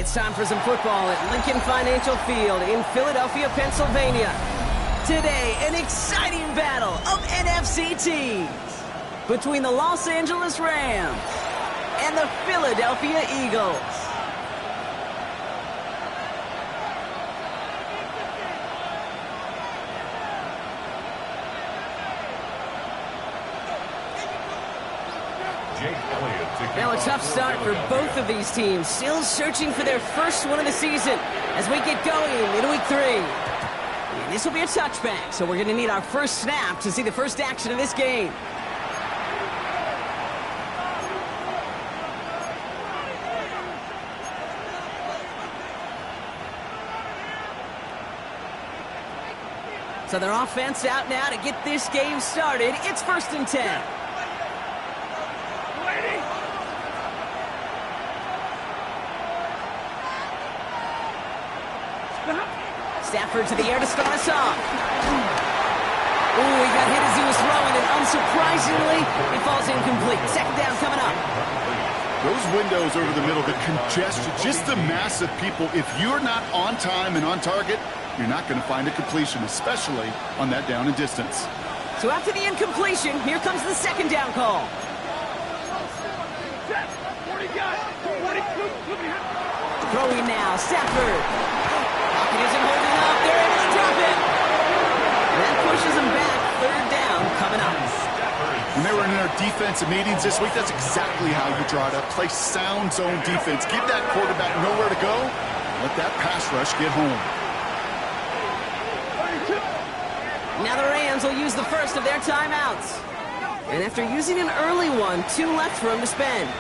It's time for some football at Lincoln Financial Field in Philadelphia, Pennsylvania. Today, an exciting battle of NFC teams between the Los Angeles Rams and the Philadelphia Eagles. Now a tough start for both of these teams, still searching for their first one of the season as we get going into week 3. And this will be a touchback, so we're going to need our first snap to see the first action of this game. So their offense out now to get this game started. It's 1st and 10. Stafford to the air to start us off. Ooh, he got hit as he was throwing, and unsurprisingly, he falls incomplete. 2nd down coming up. Those windows over the middle, the congestion, just the mass of people. If you're not on time and on target, you're not going to find a completion, especially on that down and distance. So after the incompletion, here comes the 2nd down call. Throwing now, Stafford. He isn't holding up. They're able to drop it. That pushes him back. 3rd down coming up. When they were in our defensive meetings this week, that's exactly how you draw it up. Play sound zone defense. Give that quarterback nowhere to go. Let that pass rush get home. Now the Rams will use the first of their timeouts. And after using an early one, 2 left for him to spend.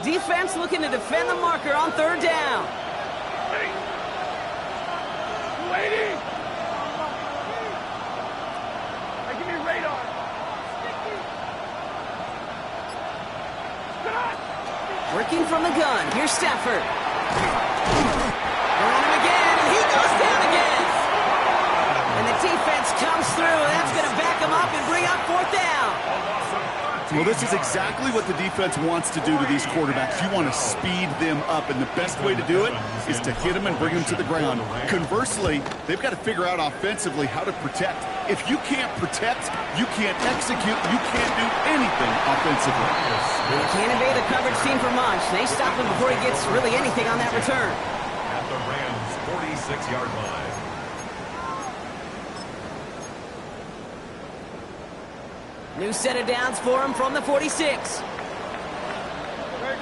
Defense looking to defend the marker on 3rd down. Waiting. Give me radar. Working from the gun. Here's Stafford. Around him again, and he goes down again. And the defense comes through. That's going to back him up and bring up 4th down. Well, this is exactly what the defense wants to do to these quarterbacks. You want to speed them up, and the best way to do it is to hit them and bring them to the ground. Conversely, they've got to figure out offensively how to protect. If you can't protect, you can't execute, you can't do anything offensively. They can't evade the coverage team for much. They stop him before he gets really anything on that return. At the Rams' 46-yard line. New set of downs for him from the 46. Great.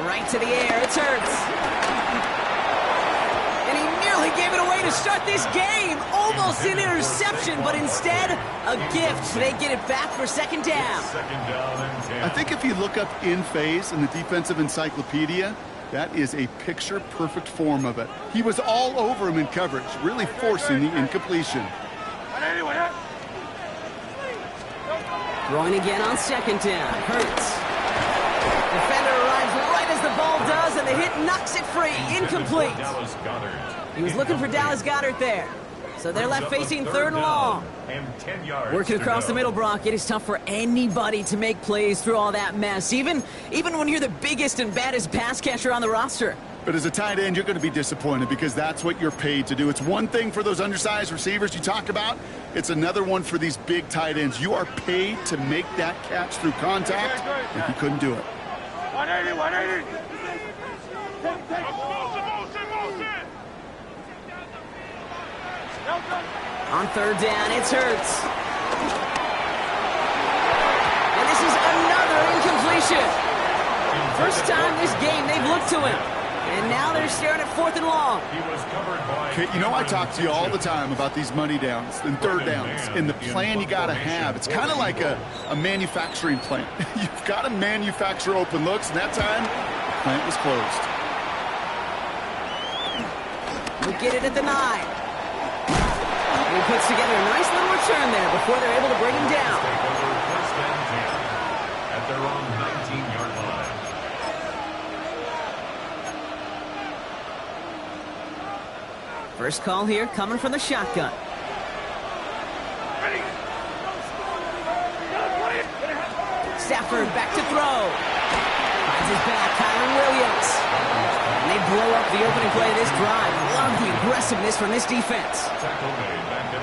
Right to the air, it's Hurts. And he nearly gave it away to start this game. Almost an interception, but instead, a gift. They get it back for 2nd down. 2nd down and 10. I think if you look up in phase in the defensive encyclopedia, that is a picture-perfect form of it. He was all over him in coverage, really forcing the incompletion. Throwing again on 2nd down. Hurts. Defender arrives right as the ball does, and the hit knocks it free. Incomplete. He was looking for Dallas Goedert there. So they're left facing 3rd and long. And 10 yards. Working across the middle, Brock. It is tough for anybody to make plays through all that mess, even when you're the biggest and baddest pass catcher on the roster. But as a tight end, you're going to be disappointed because that's what you're paid to do. It's one thing for those undersized receivers you talk about. It's another one for these big tight ends. You are paid to make that catch through contact, and he couldn't do it. 180. On 3rd down, it's Hurts. And this is another incompletion. First time this game they've looked to him. And now they're staring at 4th and long. Okay, you know I talk to you all the time about these money downs and 3rd downs and the plan you got to have. It's kind of like a manufacturing plant. You've got to manufacture open looks, and that time, the plant was closed. We get it at the 9. He puts together a nice little return there before they're able to bring him down. Take over first and 10 at their own 19-yard line. First call here coming from the shotgun. Stafford back to throw. Finds his back, Kyron Williams. And they blow up the opening play of this drive. Love the aggressiveness from this defense.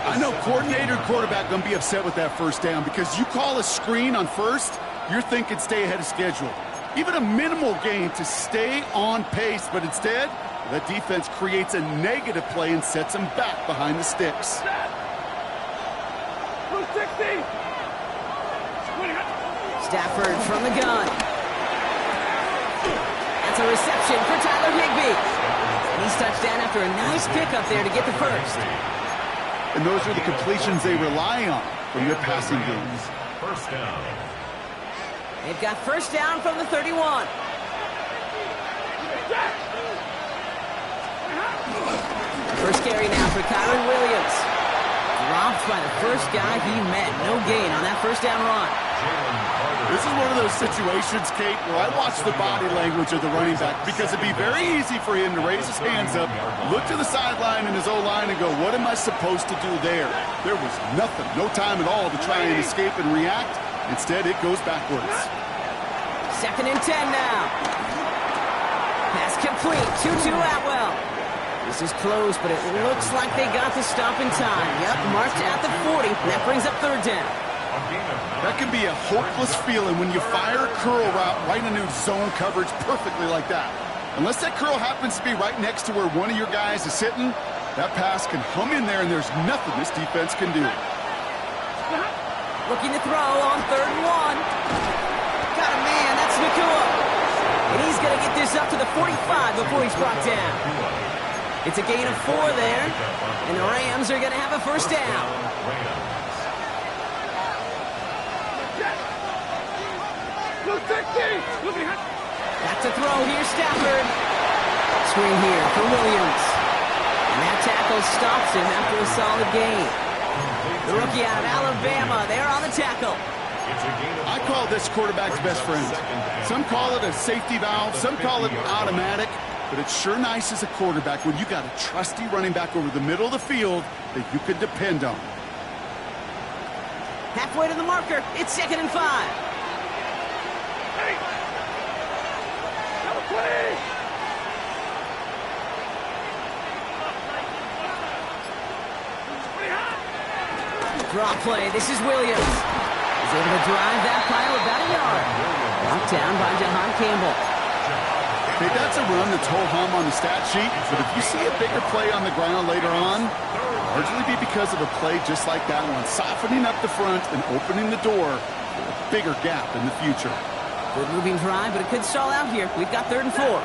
I know coordinator and quarterback going to be upset with that first down because you call a screen on first, you're thinking stay ahead of schedule. Even a minimal gain to stay on pace, but instead, that defense creates a negative play and sets them back behind the sticks. 260. Stafford from the gun. That's a reception for Tyler Higbee. He's touched down after a nice pickup there to get the first. And those are the completions they rely on from their passing games. First down. They've got first down from the 31. First carry now for Kyron Williams. Dropped by the first guy he met. No gain on that first down run. This is one of those situations, Kate, where I watch the body language of the running back because it'd be very easy for him to raise his hands up, look to the sideline in his O-line and go, what am I supposed to do there? There was nothing, no time at all to try and escape and react. Instead, it goes backwards. 2nd and 10 now. Pass complete. 2-2 Atwell. This is close, but it looks like they got the stop in time. Yep, marked at the 40. And that brings up 3rd down. That can be a hopeless feeling when you fire a curl route right into zone coverage perfectly like that. Unless that curl happens to be right next to where one of your guys is sitting, that pass can hum in there and there's nothing this defense can do. Looking to throw on 3rd and 1. Got a man, that's Nakua. And he's going to get this up to the 45 before he's brought down. It's a gain of 4 there, and the Rams are going to have a first down. Back to throw here, Stafford. Screen here for Williams. And that tackle stops him after a solid gain. The rookie out of Alabama, they're on the tackle. I call this quarterback's best friend. Some call it a safety valve, some call it automatic, but it's sure nice as a quarterback when you got a trusty running back over the middle of the field that you can depend on. Halfway to the marker, it's 2nd and 5. Draw play, this is Williams. He's able to drive that pile about a yard. Knocked down by Jahan Campbell. Hey, that's a run that's ho-hum on the stat sheet, but if you see a bigger play on the ground later on, it'll largely be because of a play just like that one, softening up the front and opening the door for a bigger gap in the future. Good moving drive, but it could stall out here. We've got 3rd and 4.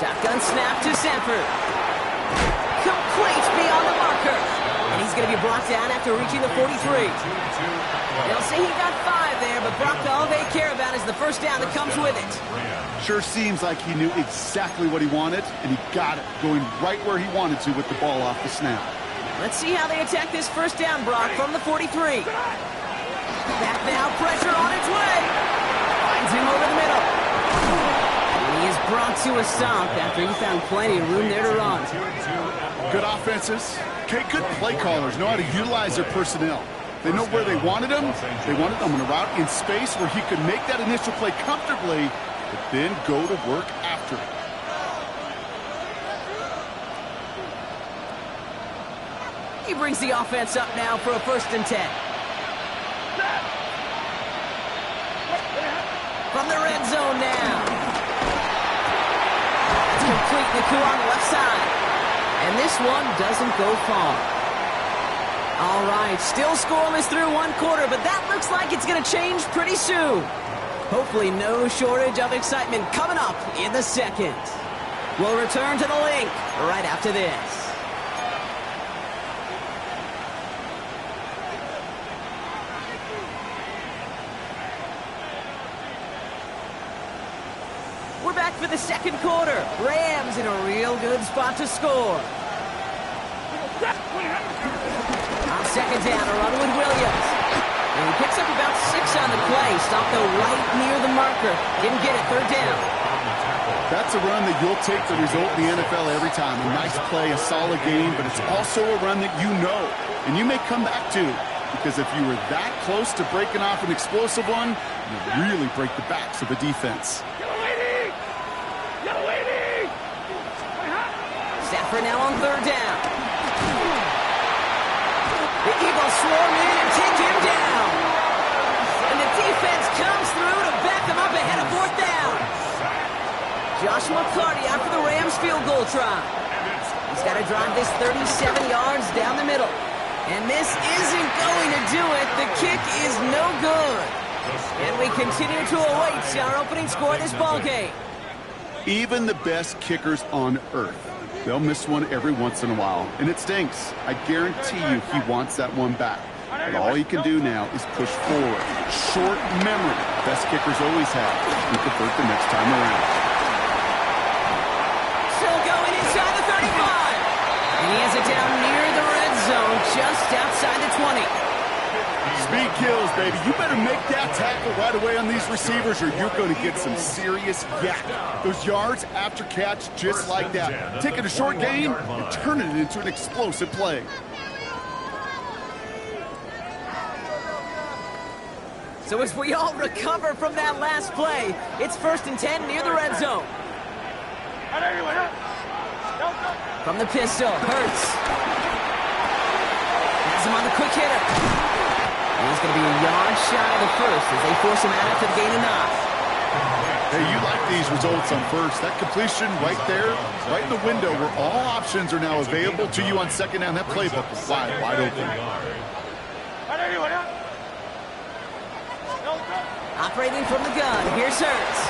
Shotgun snap to Sanford. Complete beyond the marker. And he's going to be brought down after reaching the 43. They'll say he got 5 there, but Brock, all they care about is the first down that comes with it. Sure seems like he knew exactly what he wanted, and he got it, going right where he wanted to with the ball off the snap. Let's see how they attack this first down, Brock, from the 43. Back now, pressure on its way. Finds him over the middle. He is brought to a stop after he found plenty of room there to run. Good offenses. Okay, good play callers know how to utilize their personnel. They know where they wanted him. They wanted him on a route in space where he could make that initial play comfortably, but then go to work after it. He brings the offense up now for a 1st and 10. From the red zone now. Complete Nakua on the left side. And this one doesn't go far. All right, still scoreless through 1 quarter, but that looks like it's going to change pretty soon. Hopefully no shortage of excitement coming up in the 2nd. We'll return to the link right after this. we're back for the second quarter. Rams in a real good spot to score. On second down, a run with Williams. And he picks up about 6 on the play. Stopped though right near the marker. Didn't get it, third down. That's a run that you'll take the result in the NFL every time. A nice play, a solid game, but it's also a run that you know and you may come back to, because if you were that close to breaking off an explosive one, you'd really break the backs of the defense. Stafford now on third down. The Eagles swarm in and take him down. And the defense comes through to back him up ahead of fourth down. Josh McCarty after the Rams field goal try. He's got to drive this 37 yards down the middle. And this isn't going to do it. The kick is no good. And we continue to await our opening score of this ballgame. Even the best kickers on earth, they'll miss one every once in a while, and it stinks. I guarantee you he wants that one back. But all he can do now is push forward. Short memory. Best kickers always have. And convert the next time around. Still going inside the 35. And he has it down near the red zone, just outside the 20. Speed kills, baby. You better make that tackle right away on these receivers or you're going to get some serious yak. Those yards after catch just like that. Taking a short gain and turning it into an explosive play. So as we all recover from that last play, it's 1st and 10 near the red zone. From the pistol, Hurts. Has him on the quick hitter. And he's going to be a yard shy of the first as they force him out after the gain of 9. Hey, you like these results on first. That completion right there, right in the window where all options are now available to you on second down. That playbook is wide open. Operating from the gun, here's Hurts.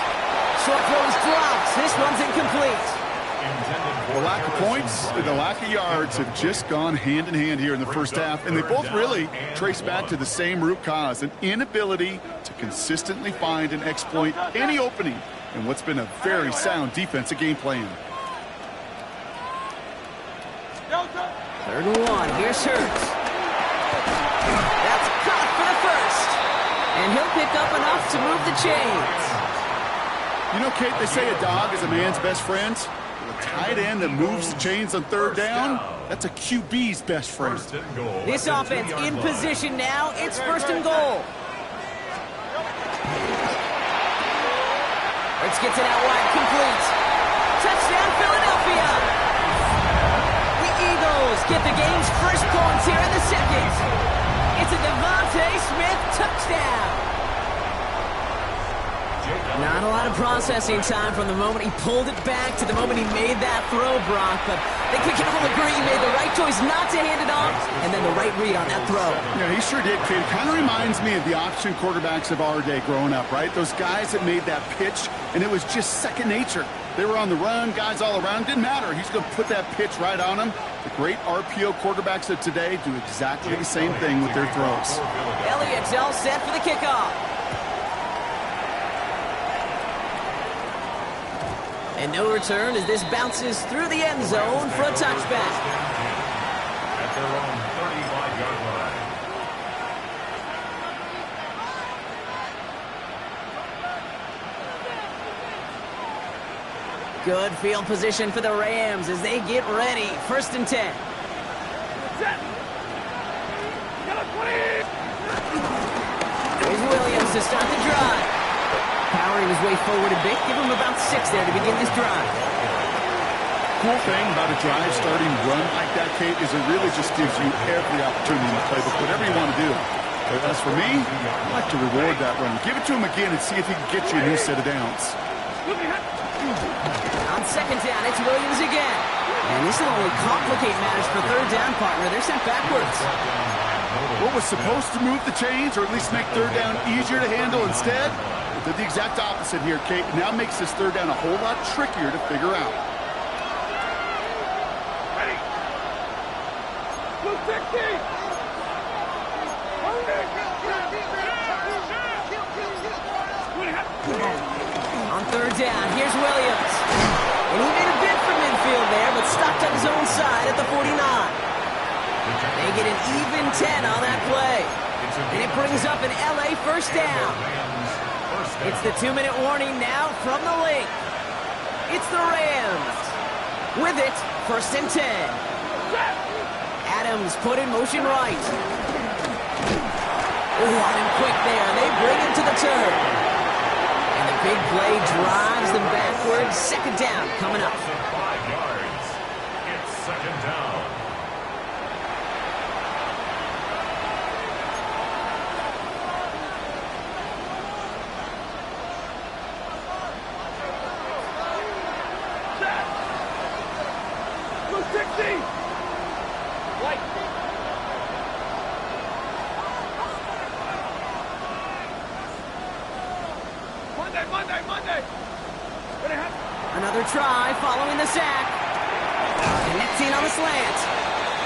Short throws drops. This one's incomplete. The lack of points and the lack of yards have just gone hand in hand here in the first half, and they both really trace back to the same root cause, an inability to consistently find and exploit any opening in what's been a very sound defensive game plan. 3rd and 1, here's Hurts. That's caught for the first. And he'll pick up enough to move the chains. You know, Kate, they say a dog is a man's best friend. A tight end that moves the chains on 3rd down, that's a QB's best friend. This offense in position now. It's 1st and goal. Hurts gets it out wide, complete. Touchdown, Philadelphia. The Eagles get the game's first points here in the second. It's a Devontae Smith touchdown. Not a lot of processing time from the moment he pulled it back to the moment he made that throw, Brock. But I think we can all agree he made the right choice not to hand it off, and then the right read on that throw. Yeah, he sure did, Kate. Kind of reminds me of the option quarterbacks of our day growing up, right? Those guys that made that pitch, and it was just second nature. They were on the run, guys all around. Didn't matter. He's going to put that pitch right on them. The great RPO quarterbacks of today do exactly the same thing with their throws. Elliott's all set for the kickoff. And no return as this bounces through the end zone for a touchback. At their own 35-yard line. Good field position for the Rams as they get ready. 1st and 10. There's Williams to start the drive. Powering his way forward a bit. Give him about 6 there to begin this drive. Cool thing about a drive starting run like that, Kate, is it really just gives you every opportunity in the playbook, whatever you want to do. But as for me, I like to reward that run. Give it to him again and see if he can get you a new set of downs. On second down, it's Williams again. And this will only complicate matters for 3rd down, partner. They're sent backwards. What was supposed to move the chains, or at least make 3rd down easier to handle instead, did the exact opposite here, Kate. Now makes this 3rd down a whole lot trickier to figure out. Ready. 260. On third down, here's Williams. And he made a bid for midfield there, but stopped on his own side at the 49. They get an even 10 on that play. And it brings up an LA first down. It's the 2-minute warning now from the link. It's the Rams. With it, first and 10. Adams put in motion right. Oh, on him quick there. They bring him to the turn. And the big play drives them backwards. Second down coming up. 5 yards. It's second down. Another try following the sack. Connecting on the slant.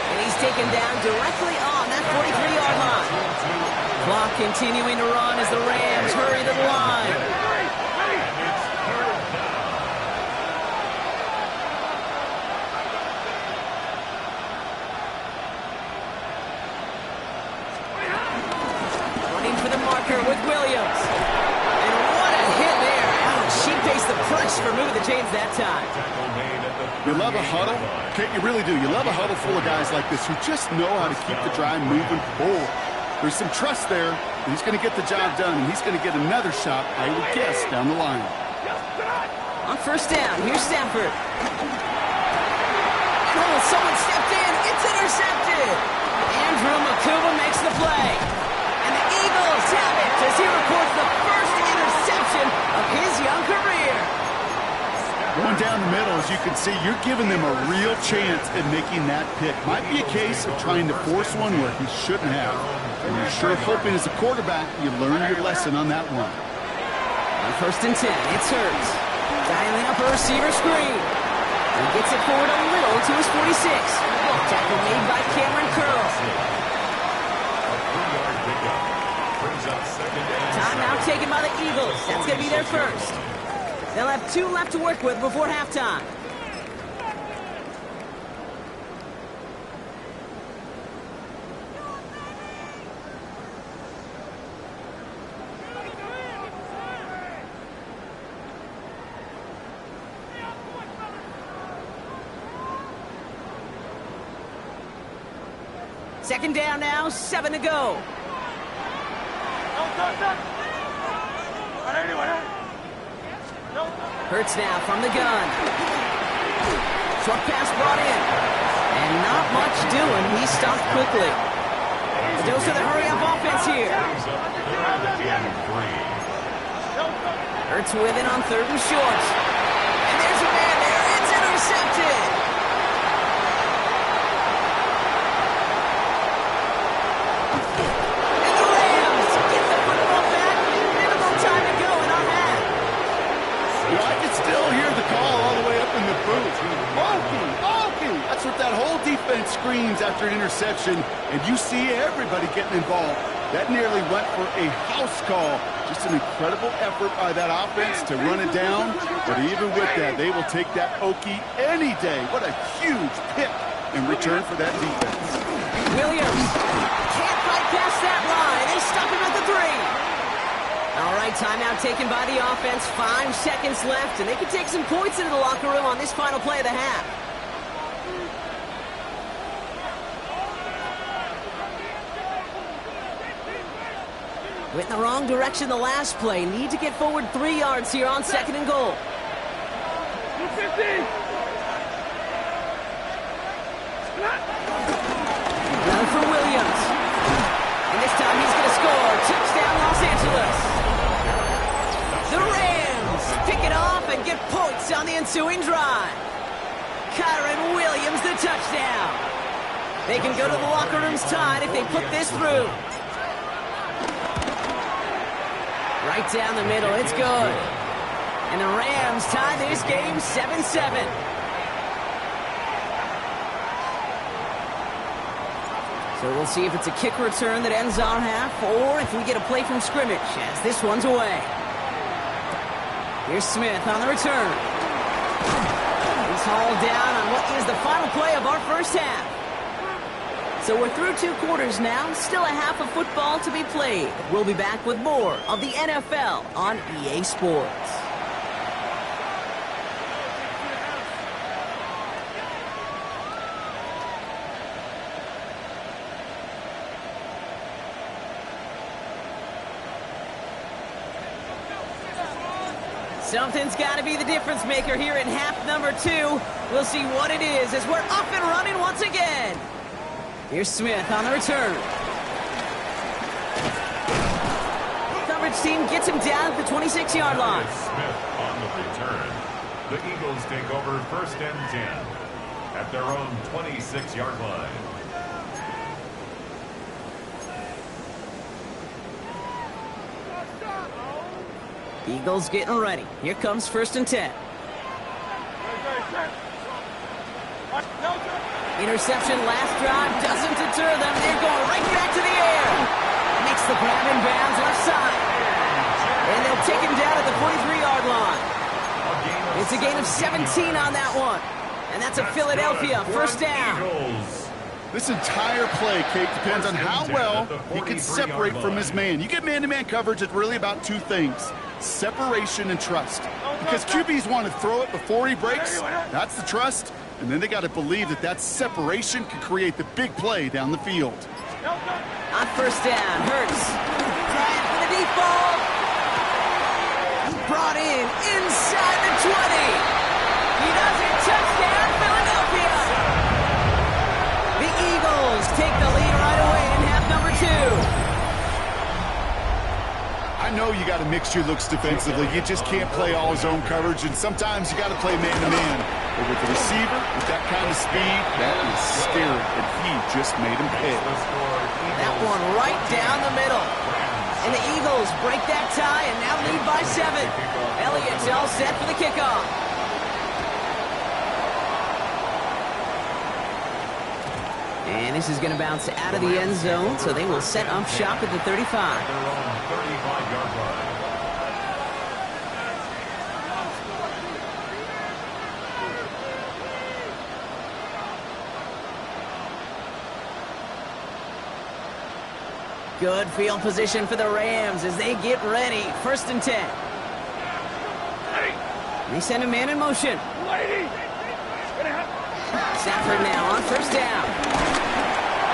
And he's taken down directly on that 43-yard line. Clock continuing to run as the Rams hurry to the line. Running for the marker with Williams. And what a hit there. Ouch, she faced the press for moving the chains that time. You love a huddle? Okay, you really do. You love a huddle full of guys like this who just know how to keep the drive moving forward. There's some trust there. He's going to get the job done, and he's going to get another shot, I would guess, down the line. On first down, here's Stafford. Oh, someone stepped in. It's intercepted. Andrew Makuba makes the play. And the Eagles have it as he reports the first interception of his young career. Going down the middle, as you can see, you're giving them a real chance at making that pick. Might be a case of trying to force one where he shouldn't have. And you're sure hoping as a quarterback you learn your lesson on that one. On first and 10, it's Hurts. Dialing up a receiver screen. He gets it forward a little to his 46. Tackle made by Cameron Curl. Timeout taken by the Eagles. That's going to be their first. They'll have 2 left to work with before halftime. Second down now, 7 to go. Hurts now from the gun. Short pass brought in. And not much doing. He stopped quickly. A dose of the hurry-up offense here. Hurts with it on third and short. And there's a man there. It's intercepted. That's what that whole defense screams after an interception, and you see everybody getting involved. That nearly went for a house call. Just an incredible effort by that offense to run it down, but even with that, they will take that Okie any day. What a huge pick in return for that defense. Williams can't fight past that line. They stop him at the 3. All right, timeout taken by the offense. 5 seconds left, and they can take some points into the locker room on this final play of the half. Went in the wrong direction the last play. Need to get forward 3 yards here on second and goal. 250. Now for Williams. And this time he's going to score. Touchdown, Los Angeles. The Rams pick it off and get points on the ensuing drive. Kyron Williams, the touchdown. They can go to the locker room's tied if they put this through. Right down the middle, it's good. And the Rams tie this game 7-7. So we'll see if it's a kick return that ends our half, or if we get a play from scrimmage, as this one's away. Here's Smith on the return. He's hauled down on what is the final play of our first half. So we're through 2 quarters now, still a half of football to be played. We'll be back with more of the NFL on EA Sports. Something's got to be the difference maker here in half number 2. We'll see what it is as we're up and running once again. Here's Smith on the return. Coverage team gets him down at the 26-yard line. Smith on the return. The Eagles take over 1st and 10 at their own 26-yard line. Eagles getting ready. Here comes 1st and 10. Interception last drive doesn't deter them. They're going right back to the air. Makes the grab in bounds left side. And they'll take him down at the 43-yard line. It's a gain of 17 on that one. And that's a Philadelphia 1st down. This entire play, Kate, depends on how well he can separate from his man. You get man-to-man coverage, it's really about 2 things. Separation and trust. Because QBs want to throw it before he breaks. That's the trust. And then they got to believe that that separation can create the big play down the field. On 1st down, Hurts trying for the deep ball. Brought in inside the 20. He does it. Touchdown, Philadelphia. The Eagles take the lead right away in half number 2. I know you got to mix your looks defensively. You just can't play all zone coverage, and sometimes you got to play man-to-man. But with the receiver, with that kind of speed, that is scary, and he just made him pay. That one right down the middle. And the Eagles break that tie and now lead by 7. Elliott's all set for the kickoff. And this is going to bounce out of the end zone, so they will set up shop at the 35. Their own 35-yard line. Good field position for the Rams as they get ready. 1st and 10. They send a man in motion. Stafford now on 1st down.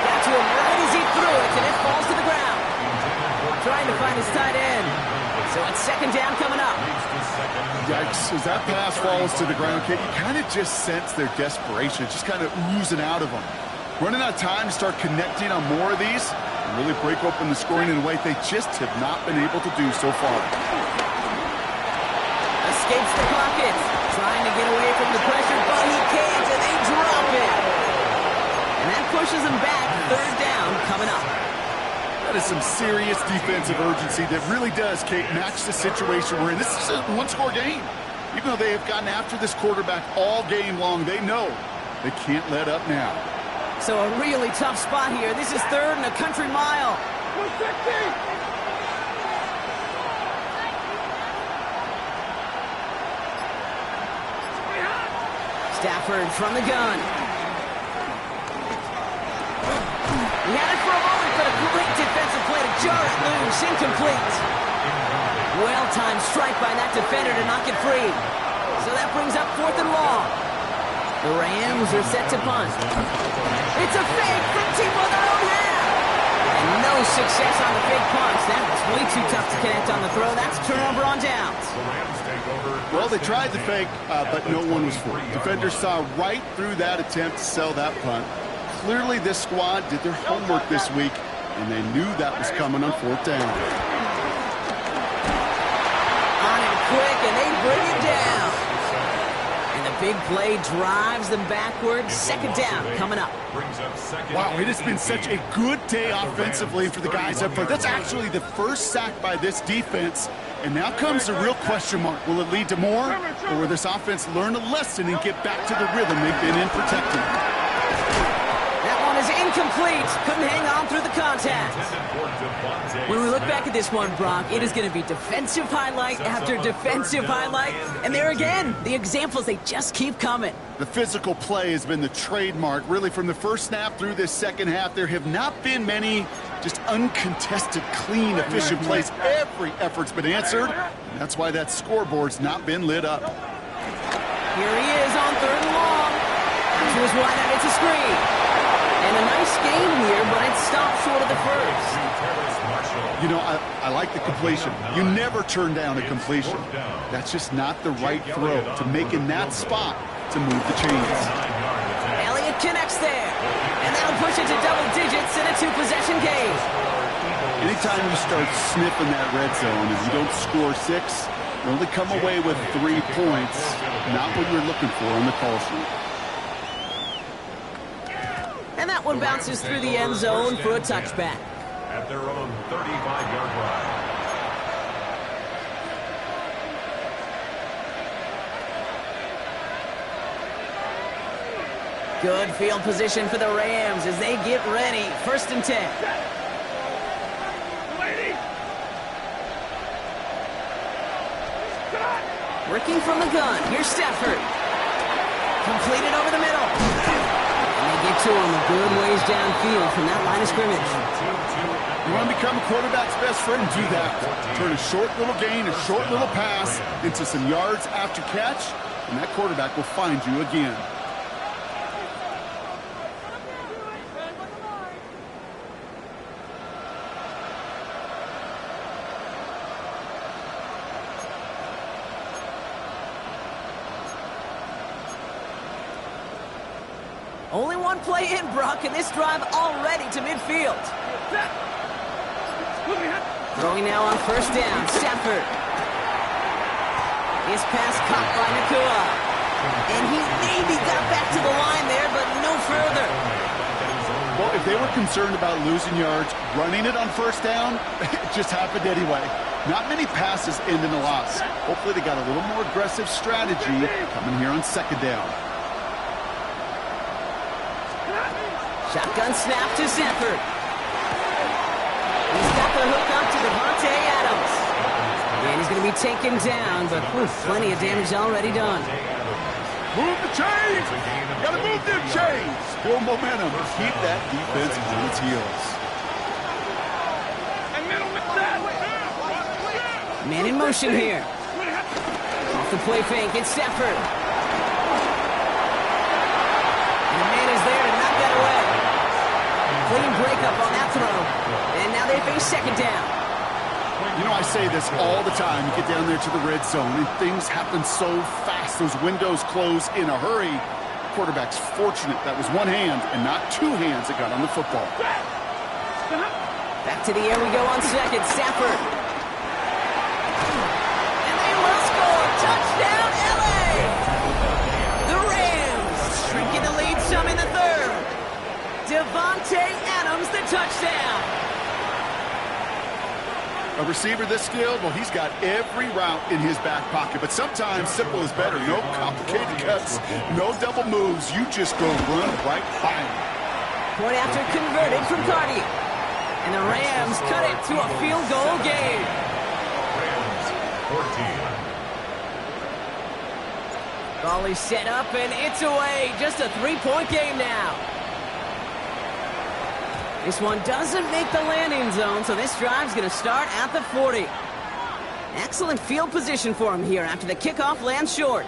Got to him right as he threw it, and it falls to the ground. Trying to find his tight end. So it's 2nd down coming up. Yikes, as that pass falls to the ground, Kate, you kind of just sense their desperation, just kind of oozing out of them. Running out of time to start connecting on more of these and really break open the scoring in a way they just have not been able to do so far. Escapes the pocket. Trying to get away from the pressure, but he can't, and they drop it. And that pushes him back. 3rd down coming up. That is some serious defensive urgency that really does, Kate, match the situation we're in. This is a 1-score game. Even though they have gotten after this quarterback all game long, they know they can't let up now. So a really tough spot here. This is 3rd and a country mile. Stafford from the gun. He had it for a moment, but a great defensive play to jar it loose. Incomplete. Well-timed strike by that defender to knock it free. So that brings up 4th and long. The Rams are set to punt. It's a fake from deep on their own half. And no success on the fake punt. That was way too tough to connect on the throw. That's turnover on downs. Well, they tried the fake, but no one was fooled. Defenders saw right through that attempt to sell that punt. Clearly, this squad did their homework this week, and they knew that was coming on 4th down. On him quick, and they bring it down. And the big play drives them backwards. 2nd down coming up. Wow, it has been such a good day offensively for the guys up front. That's actually the first sack by this defense. And now comes the real question mark. Will it lead to more? Or will this offense learn a lesson and get back to the rhythm they've been in protecting? That one is incomplete. Couldn't hang on through the contact. When we look back at with this one, Brock. It is going to be defensive highlight after defensive highlight. And there again, the examples, they just keep coming. The physical play has been the trademark. Really, from the first snap through this second half, there have not been many just uncontested, clean, efficient plays. Every effort's been answered. And that's why that scoreboard's not been lit up. Here he is on 3rd and long. To his wide out, it's a screen. And a nice gain here, but it stopped short of the first. You know, I like the completion. You never turn down a completion. That's just not the right throw to make in that spot to move the chains. Elliott connects there. And that'll push it to double digits in a 2-possession game. Anytime you start sniffing that red zone and you don't score 6, you only come away with 3 points. Not what you're looking for on the call sheet. And that one bounces through the end zone for a touchback. At their own 35-yard line. Good field position for the Rams as they get ready. 1st and 10. Working from the gun. Here's Stafford. Completed over the middle. And they get to him a good ways downfield from that line of scrimmage. You want to become a quarterback's best friend? Do that. Turn a short little gain, a short little pass into some yards after catch, and that quarterback will find you again. Only one play in, Brock, and this drive already to midfield. Throwing now on 1st down, Stafford. His pass caught by NcAA. And he maybe got back to the line there, but no further. Well, if they were concerned about losing yards, running it on 1st down, it just happened anyway. Not many passes end in a loss. Hopefully they got a little more aggressive strategy coming here on 2nd down. Shotgun snap to Stafford. He's got the hook up to Devontae Adams. And he's going to be taken down, but plenty of damage already done. Move the chains! Got to move them chains! Build momentum. Keep that defense on its heels. Man in motion here. Off the play fake, it's Stafford. And the man is there to knock that away. Clean breakup on that throw. And now they face 2nd down. You know, I say this all the time. You get down there to the red zone, and things happen so fast. Those windows close in a hurry. Quarterback's fortunate that was one hand and not 2 hands that got on the football. Back to the air we go on 2nd. Stafford. And they will score. Touchdown, LA! The Rams shrinking the lead some in the 3rd. Devontae Adams, the touchdown. A receiver this skilled, well, he's got every route in his back pocket. But sometimes simple is better. No complicated cuts, no double moves. You just go run right by him. Point after converted from Cardi. And the Rams cut it to a field goal game. Rams 14. Ball is set up, and it's away. Just a 3-point game now. This one doesn't make the landing zone, so this drive's going to start at the 40. Excellent field position for him here after the kickoff lands short.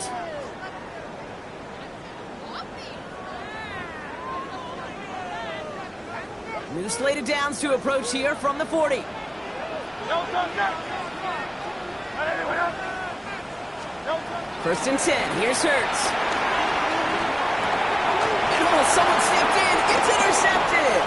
New slate of downs to approach here from the 40. First and 10. Here's Hurts. And someone stepped in. It's intercepted.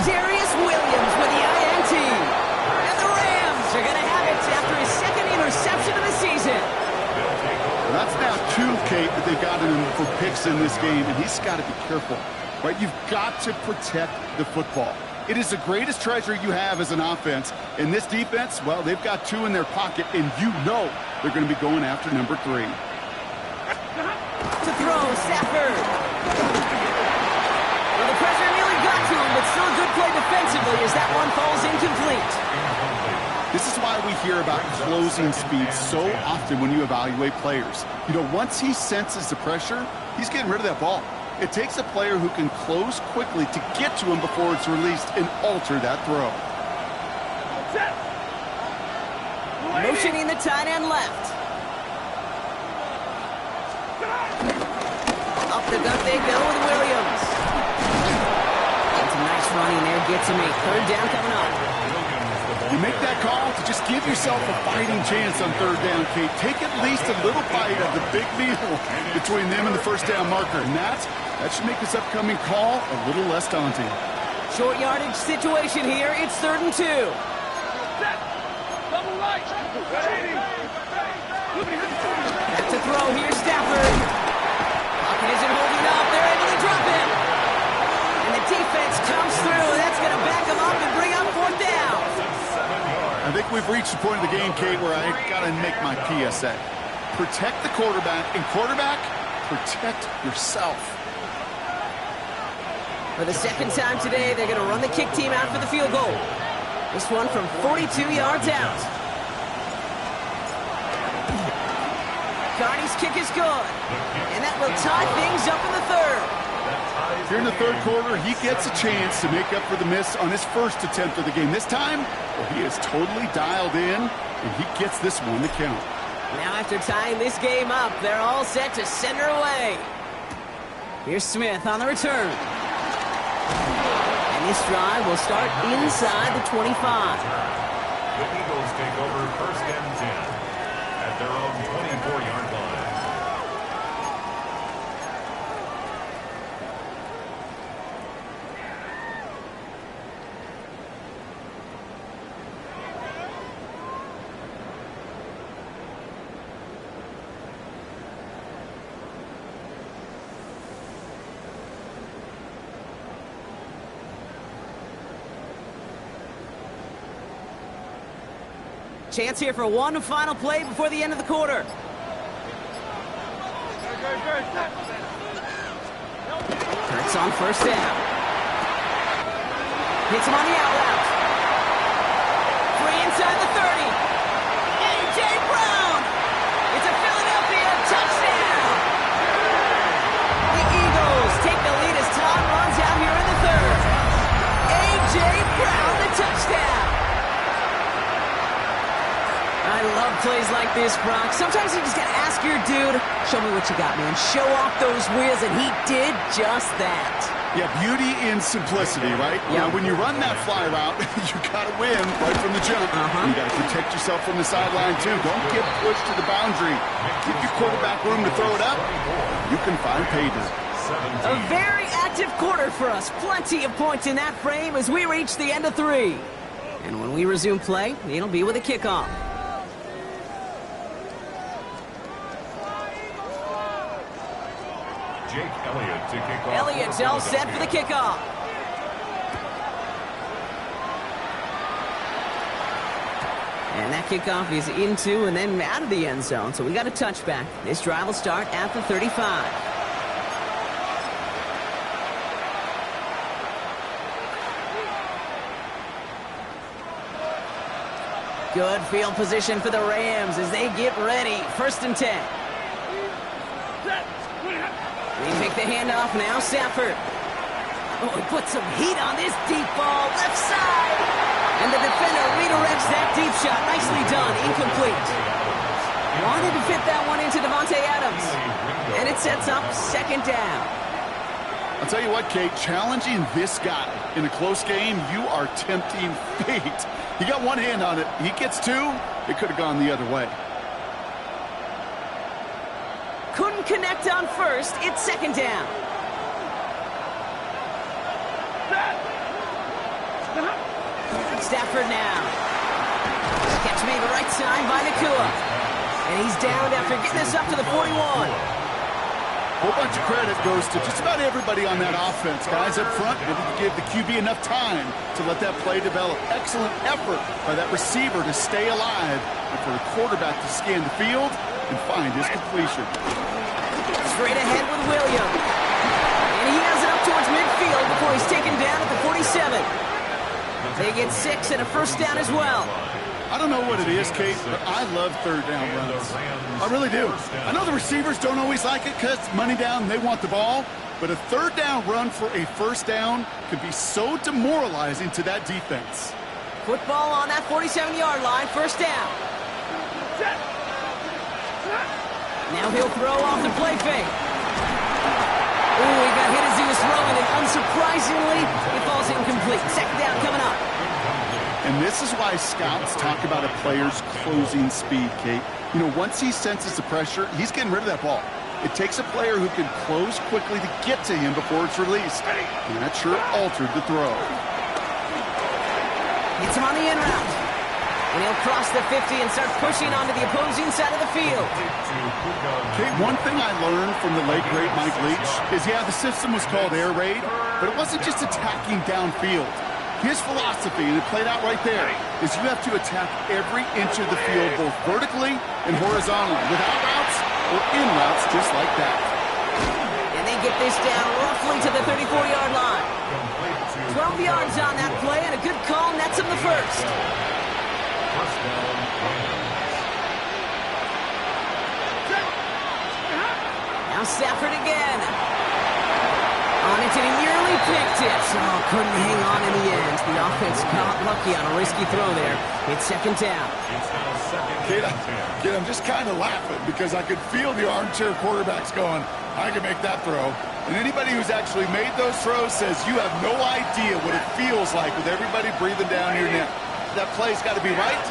Darius Williams with the INT. And the Rams are going to have it after his 2nd interception of the season. Well, that's now 2, Kate, that they've got him for picks in this game, and he's got to be careful. Right? You've got to protect the football. It is the greatest treasure you have as an offense. In this defense, well, they've got 2 in their pocket, and you know they're going to be going after number 3. To throw, Stafford. Well, the pressure nearly got to him, but still a good play defensively as that one falls incomplete. hear about closing speed so often when you evaluate players. You know, once he senses the pressure, he's getting rid of that ball. It takes a player who can close quickly to get to him before it's released and alter that throw. Motioning the tight end left. Up the gut they go with Williams. It's a nice running there, gets him a third down coming up. You make that call to just give yourself a fighting chance on third down, Kate. Take at least a little bite of the big meal between them and the first down marker. And that should make this upcoming call a little less daunting. Short yardage situation here. It's 3rd and 2. Double right. Back to throw here, Stafford. Pocket isn't holding up. They're able to drop him. And the defense comes through. That's going to back him up and bring up 4th down. I think we've reached the point of the game, Kate, where I got to make my PSA. Protect the quarterback, and quarterback, protect yourself. For the second time today, they're going to run the kick team out for the field goal. This one from 42 yards out. Carney's kick is good. And that will tie things up in the 3rd. Here in the 3rd quarter, he gets a chance to make up for the miss on his first attempt of the game. This time, well, he is totally dialed in, and he gets this one to count. Now after tying this game up, they're all set to send her away. Here's Smith on the return. And this drive will start inside the 25. The Eagles take over 1st and 10 at their own 24-yard line. Chance here for one final play before the end of the quarter. Kurtz on 1st down. Hits him on the out route. Free inside the 30. A.J. Brown. It's a Philadelphia touchdown. The Eagles take the lead as Todd runs out here in the 3rd. A.J. Brown, the touchdown. I love plays like this, Brock. Sometimes you just got to ask your dude, show me what you got, man. Show off those wheels, and he did just that. Yeah, beauty in simplicity, right? Yeah. When you run that fly route, you got to win right from the jump. You got to protect yourself from the sideline, too. Don't get pushed to the boundary. Give your quarterback room to throw it up. You can find pay dirt. A very active quarter for us. Plenty of points in that frame as we reach the end of 3. And when we resume play, it'll be with a kickoff. Jake Elliott to kick off. Elliott's all set for the kickoff. And that kickoff is into and then out of the end zone. So we got a touchback. This drive will start at the 35. Good field position for the Rams as they get ready. 1st and 10. They take the handoff now, Stafford. Oh, he put some heat on this deep ball, left side. And the defender redirects that deep shot. Nicely done, incomplete. Wanted to fit that one into Devontae Adams. And it sets up 2nd down. I'll tell you what, Kate, challenging this guy in a close game, you are tempting fate. He got one hand on it. He gets 2. It could have gone the other way. Couldn't connect on 1st. It's 2nd down. Stafford now. Catch made the right side by Nakua. And he's down after getting this up to the 41. A whole bunch of credit goes to just about everybody on that offense. Guys up front able to give the QB enough time to let that play develop. Excellent effort by that receiver to stay alive and for the quarterback to scan the field and find his completion. Straight ahead with Williams. And he has it up towards midfield before he's taken down at the 47. They get 6 and a 1st down as well. I don't know what it is, Kate, but I love third down runs. I really do. I know the receivers don't always like it because money down, they want the ball. But a third down run for a first down could be so demoralizing to that defense. Football on that 47-yard line, first down. Now he'll throw off the play fake. Ooh, he got hit as he was throwing, and unsurprisingly, it falls incomplete. Second down coming up. And this is why scouts talk about a player's closing speed, Kate. You know, once he senses the pressure, he's getting rid of that ball. It takes a player who can close quickly to get to him before it's released. And that sure altered the throw. Gets him on the in route. And he'll cross the 50 and start pushing onto the opposing side of the field. Kate, one thing I learned from the late, great Mike Leach is, yeah, the system was called air raid, but it wasn't just attacking downfield. His philosophy, and it played out right there, is you have to attack every inch of the field, both vertically and horizontally, without routes or in routes just like that. And they get this down roughly to the 34-yard line. 12 yards on that play, and a good call nets him the first. Now Stafford again. On it, and he nearly picked it. Oh, couldn't hang on in the end. The offense got lucky on a risky throw there. It's second down. Kid, I'm just kind of laughing because I could feel the armchair quarterbacks going, I can make that throw. And anybody who's actually made those throws says you have no idea what it feels like with everybody breathing down your neck. That play's got to be right,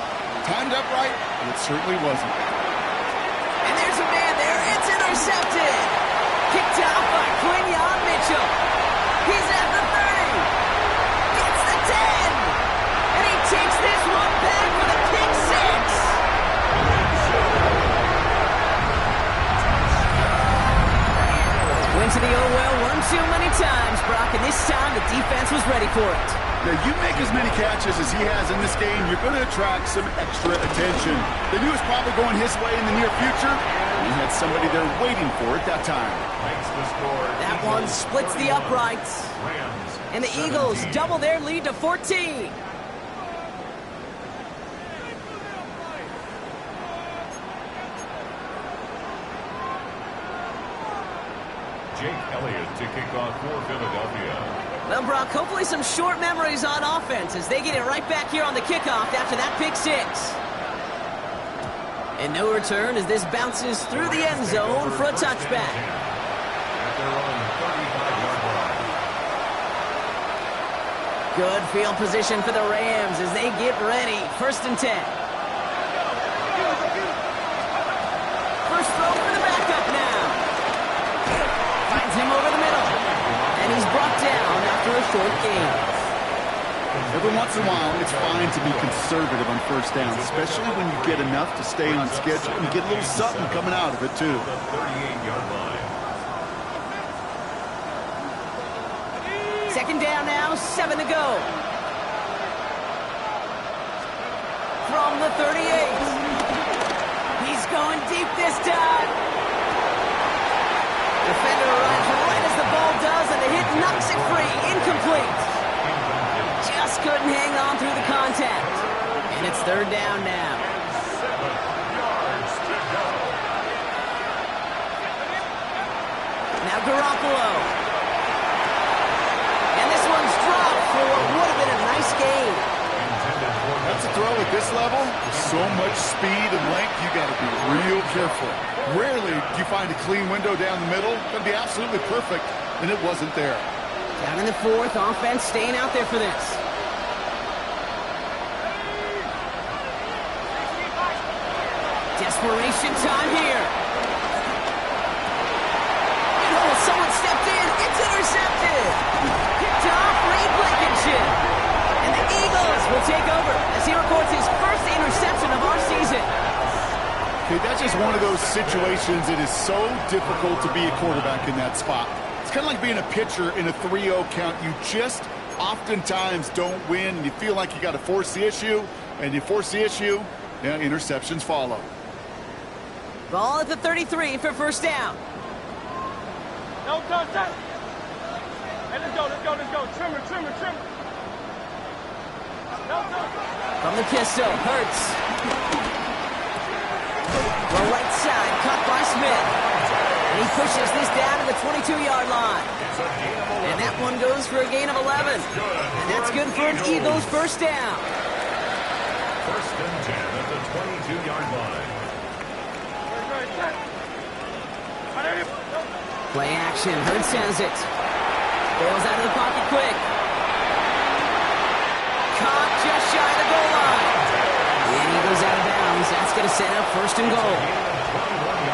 timed up right, and it certainly wasn't. And there's a man there. It's intercepted. Kicked out by Quinyon Mitchell. He's at the 30. Gets the 10. And he takes this one back with a pick six. Went to the oh well one too many times, Brock, and this time the defense was ready for it. Now, you make as many catches as he has in this game, you're going to attract some extra attention. They knew it was probably going his way in the near future. He had somebody there waiting for it that time. That one splits the uprights. And the Eagles double their lead to 14. Jake Elliott to kick off for Philadelphia. Well, Brock, hopefully some short memories on offense as they get it right back here on the kickoff after that pick six. And no return as this bounces through the end zone for a touchback. Good field position for the Rams as they get ready. First and 10. First throw for the backup now. Finds him over the middle. And he's brought down after a short gain. Every once in a while, it's fine to be conservative on first down, especially when you get enough to stay on schedule and get a little something coming out of it, too. 38-yard line. Second down now, 7 to go. From the 38. He's going deep this time. Defender runs right as the ball does, and the hit knocks it free. Incomplete. Just couldn't hang on through the contact. And it's third down now. 7 yards to go. Now Garoppolo. And this one's dropped for what would have been a nice game. That's a throw at this level. With so much speed and length, you got to be real careful. Rarely do you find a clean window down the middle. It's going to be absolutely perfect, and it wasn't there. Down in the fourth, offense staying out there for this. Desperation time here. And oh, someone stepped in. It's intercepted. Picked off Reed Blankenship. And the Eagles will take over as he records his first interception of our season. Okay, that's just one of those situations that is so difficult to be a quarterback in that spot. It's kind of like being a pitcher in a 3-0 count. You just oftentimes don't win, and you feel like you got to force the issue, and you force the issue, yeah, interceptions follow. Ball at the 33 for first down. No contact. Hey, let's go. Trimmer. No, no. From the pistol, Hurts. Well, right side, caught by Smith. And he pushes this down to the 22-yard line. And that one goes for a gain of 11. And that's good for an Eagles first down. First and 10 at the 22-yard line. Play action, Hurts has it. Bails out of the pocket quick. Caught just shy of the goal line. And he goes out of bounds. That's going to set up first and goal.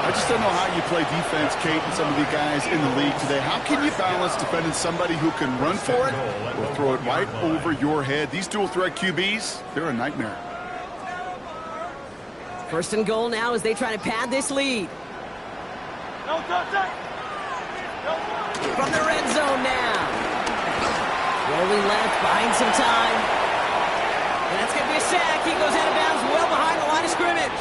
I just don't know how you play defense, Kate, and some of the guys in the league today. How can you balance defending somebody who can run for it or throw it right over your head? These dual-threat QBs, they're a nightmare. First and goal now as they try to pad this lead. From the red zone now. Rolling left, buying some time. And that's going to be a sack. He goes out of bounds well behind the line of scrimmage.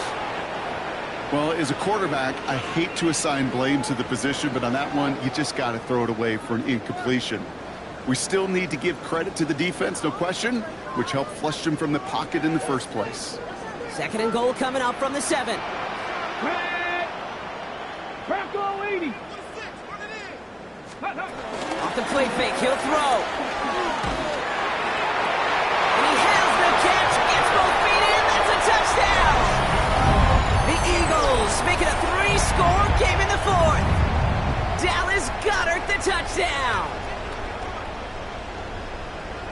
Well, as a quarterback, I hate to assign blame to the position, but on that one, you just got to throw it away for an incompletion. We still need to give credit to the defense, no question, which helped flush him from the pocket in the first place. Second and goal coming up from the 7. Off the play fake, he'll throw. And he has the catch, gets both feet in, that's a touchdown! The Eagles make it a 3-score game in the 4th. Dallas Goedert the touchdown.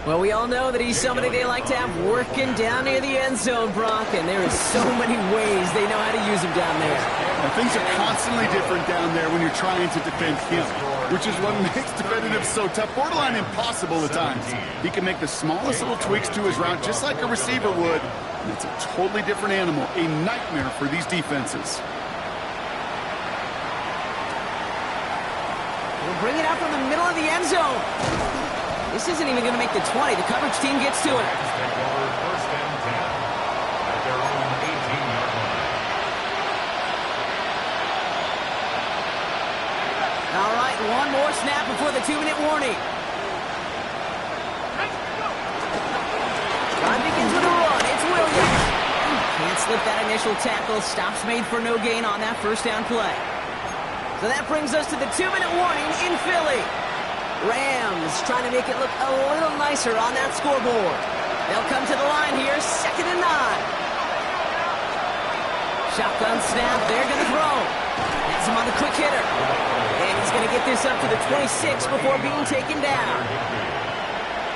Well, we all know that he's somebody they like to have working down near the end zone, Brock, and there is so many ways they know how to use him down there. And things are constantly different down there when you're trying to defend him, which is what makes defending him so tough, borderline impossible at times. He can make the smallest little tweaks to his route just like a receiver would, and it's a totally different animal, a nightmare for these defenses. We'll bring it out from the middle of the end zone. This isn't even going to make the 20. The coverage team gets to it. Take over first and 10 at their own 18-yard line. All right, one more snap before the 2-minute warning. Drive begins with a run. It's Williams. Can't slip that initial tackle. Stops made for no gain on that first down play. So that brings us to the 2-minute warning in Philly. Rams trying to make it look a little nicer on that scoreboard. They'll come to the line here, 2nd and 9. Shotgun snap, they're going to throw. Has him on the quick hitter. And he's going to get this up to the 26 before being taken down.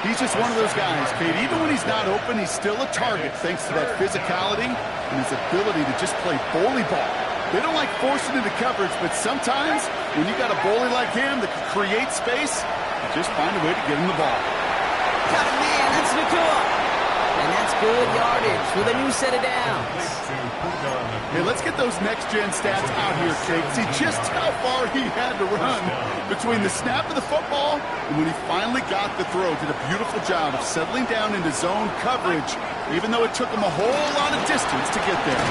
He's just one of those guys, Kate. Even when he's not open, he's still a target thanks to that physicality and his ability to just play bully ball. They don't like forcing into coverage, but sometimes when you got a bully like him that can create space, you just find a way to get him the ball. Got a man, that's Nakua. And that's good yardage with a new set of downs. Hey, let's get those next-gen stats out here, Kate. See just how far he had to run between the snap of the football and when he finally got the throw. Did a beautiful job of settling down into zone coverage, even though it took him a whole lot of distance to get there.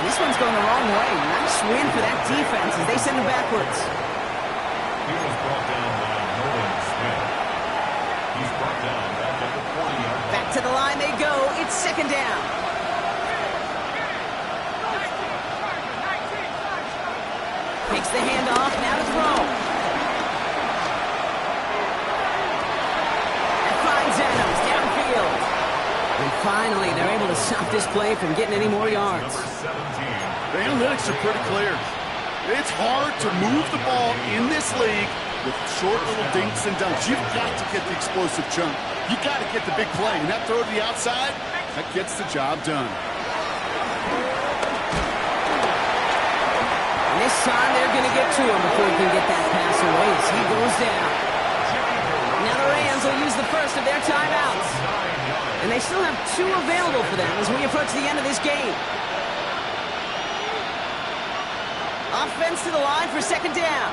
This one's going the wrong way. Nice win for that defense as they send him backwards. He was brought down by Nolan Smith. He's brought down back at the 40-yard line. Back to the line they go. It's 2nd down. Takes the handoff, now to throw. And finds Adams downfield. And finally, they're able to stop this play from getting any more yards. The analytics are pretty clear. It's hard to move the ball in this league with short little dinks and dunks. You've got to get the explosive chunk. You've got to get the big play. And that throw to the outside, that gets the job done. And this time, they're going to get to him before he can get that pass away as he goes down. Now the Rams will use the first of their timeouts. And they still have 2 available for them as we approach the end of this game. Offense to the line for 2nd down.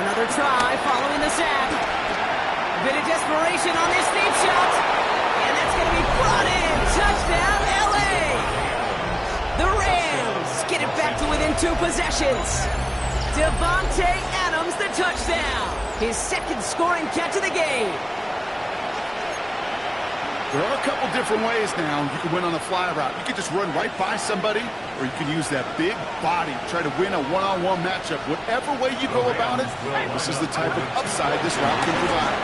Another try following the sack. A bit of desperation on this deep shot. And that's going to be brought in. Touchdown, L.A. The Rams get it back to within 2 possessions. Devontae Adams, the touchdown. His 2nd scoring catch of the game. There are a couple different ways now. You can win on a fly route. You can just run right by somebody, or you can use that big body, try to win a one-on-one matchup. Whatever way you go about it, this is the type of upside this route can provide.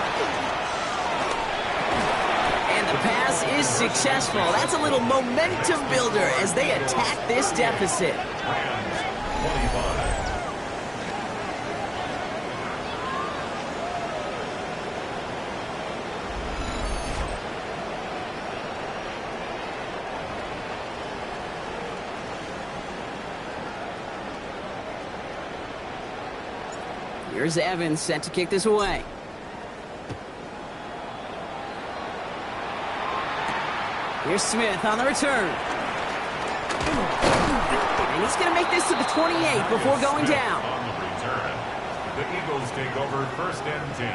And the pass is successful. That's a little momentum builder as they attack this deficit. Rams, 25. Here's Evans set to kick this away. Here's Smith on the return. And he's going to make this to the 28 before going down. On the return, the Eagles take over 1st and 10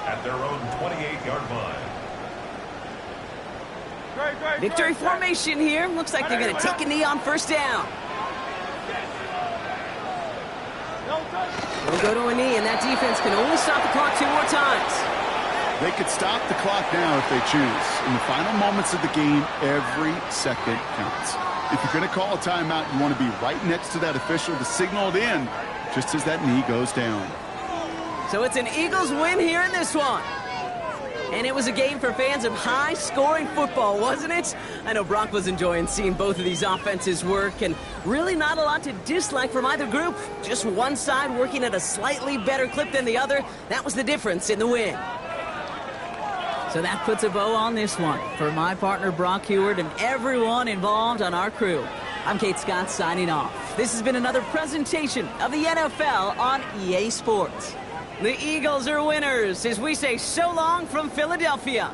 at their own 28-yard line. Victory formation here. Looks like they're going to take a knee on 1st down. They'll go to a knee, and that defense can only stop the clock 2 more times. They could stop the clock now if they choose. In the final moments of the game, every second counts. If you're going to call a timeout, you want to be right next to that official to signal it in just as that knee goes down. So it's an Eagles win here in this one. And it was a game for fans of high-scoring football, wasn't it? I know Brock was enjoying seeing both of these offenses work, and really not a lot to dislike from either group. Just one side working at a slightly better clip than the other. That was the difference in the win. So that puts a bow on this one. For my partner, Brock Heward, and everyone involved on our crew, I'm Kate Scott signing off. This has been another presentation of the NFL on EA Sports. The Eagles are winners as we say so long from Philadelphia.